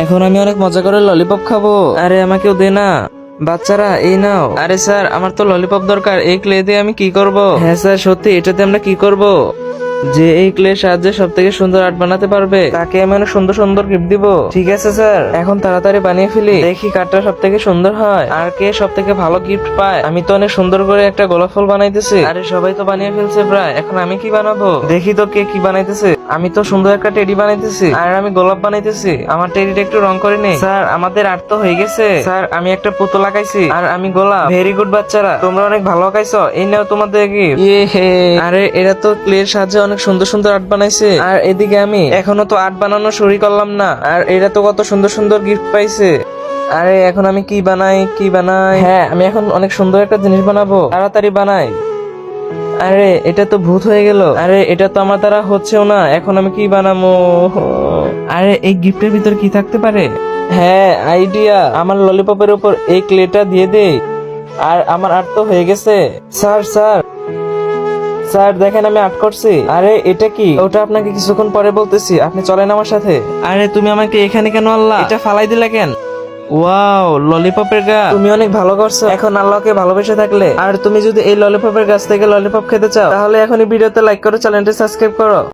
এখন আমি অনেক মজা করে ললিপপ খাবো। আরে আমাকেও দে না। বাচ্চারা এই নাও। আরে স্যার আমার তো ললিপপ দরকার, এই ক্লে দিয়ে আমি কি করব? হ্যাঁ স্যার সত্যি, এটাতে আমরা কি করব? যে এই ক্লে সাহায্যে সব থেকে সুন্দর আর্ট বানাতে পারবে তাকে আমি অনেক সুন্দর সুন্দর গিফট দিব। ঠিক আছে স্যার, এখন তাড়াতাড়ি বানিয়ে ফেলি, দেখি কাঠটা সব থেকে সুন্দর হয় আর কে সব থেকে ভালো গিফট পায়। আমি তো অনেক সুন্দর করে একটা গোলাপ ফুল বানাইতেছি। আরে সবাই তো বানিয়ে ফেলছে প্রায়, এখন আমি কি বানাবো? দেখি তো কে কি বানাইতেছে। আমি তো সুন্দর একটা টেডি বানাইতেছি আর আমি গোলাপ বানাইতেছি। আমার টেডিটা একটু রং করে নেই। স্যার আমাদের আর্ট তো হয়ে গেছে। স্যার আমি একটা পুতুল আঁকাইছি আর আমি গোলাপ। ভেরি গুড বাচ্চারা, তোমরা অনেক ভালো আঁকাইছো, এই নাও তোমাদের গিফট। ইয়ে হে, আরে এরা তো ক্লের সাহায্যে অনেক সুন্দর সুন্দর আর্ট বানাইছে আর এদিকে আমি এখনো তো আর্ট বানানো শুরু করলাম না আর এরা তো কত সুন্দর সুন্দর গিফট পাইছে। আরে এখন আমি কি বানাই? হ্যাঁ আমি এখন অনেক সুন্দর একটা জিনিস বানাবো, তাড়াতাড়ি বানাই। আরে এটা তো ভূত হয়ে গেল। আরে এটা তো আমার দ্বারা হচ্ছেও না, এখন আমি কি বানাবো? আরে এই গিফটের ভিতর কি থাকতে পারে? হ্যাঁ আইডিয়া, আমার ললিপপের উপর এই ক্লেটা দিয়ে দেই আর আমার আর্ট তো হয়ে গেছে। স্যার স্যার স্যার দেখেন আমি আর্ট করছি। আরে এটা কি? ওটা আপনাকে কিছুক্ষণ পরে বলতেছি, আপনি চলেন আমার সাথে। আরে তুমি আমাকে এখানে কেন আনলা? এটা ফালাই দিলা কেন? ওয়াও ললিপপের গাছ, তুমি অনেক ভালো করছো। এখন আল্লাহকে ভালোবেসে থাকলে আর তুমি যদি এই ললিপপের গাছ থেকে ললিপপ খেতে চাও তাহলে এখনই ভিডিওতে লাইক করো, চ্যানেলটি সাবস্ক্রাইব করো।